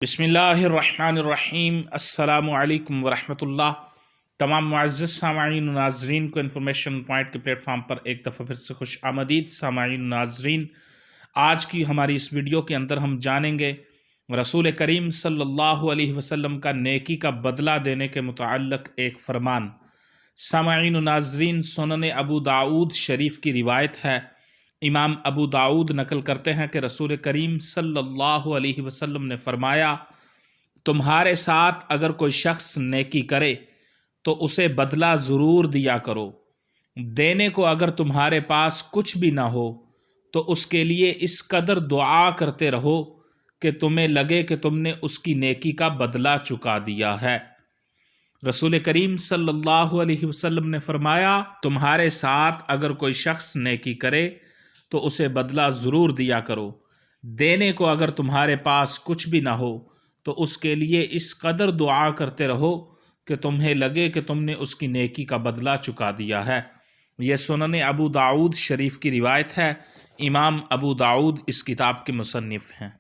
بسم اللہ الرحمن الرحیم۔ السلام علیکم ورحمۃ اللہ۔ تمام معزز سامعین و ناظرین کو انفارمیشن پوائنٹ کے پلیٹ فارم پر ایک دفعہ پھر سے خوش آمدید۔ سامعین و ناظرین، آج کی ہماری اس ویڈیو کے اندر ہم جانیں گے رسول کریم صلی اللہ علیہ وسلم کا نیکی کا بدلہ دینے کے متعلق ایک فرمان۔ سامعین و ناظرین، سنن ابو داؤد شریف کی روایت ہے، امام ابو داؤد نقل کرتے ہیں کہ رسول کریم صلی اللہ علیہ وسلم نے فرمایا، تمہارے ساتھ اگر کوئی شخص نیکی کرے تو اسے بدلہ ضرور دیا کرو، دینے کو اگر تمہارے پاس کچھ بھی نہ ہو تو اس کے لیے اس قدر دعا کرتے رہو کہ تمہیں لگے کہ تم نے اس کی نیکی کا بدلہ چکا دیا ہے۔ رسول کریم صلی اللہ علیہ وسلم نے فرمایا، تمہارے ساتھ اگر کوئی شخص نیکی کرے تو اسے بدلہ ضرور دیا کرو، دینے کو اگر تمہارے پاس کچھ بھی نہ ہو تو اس کے لیے اس قدر دعا کرتے رہو کہ تمہیں لگے کہ تم نے اس کی نیکی کا بدلہ چکا دیا ہے۔ یہ سنن ابو داؤد شریف کی روایت ہے، امام ابو داؤد اس کتاب کے مصنف ہیں۔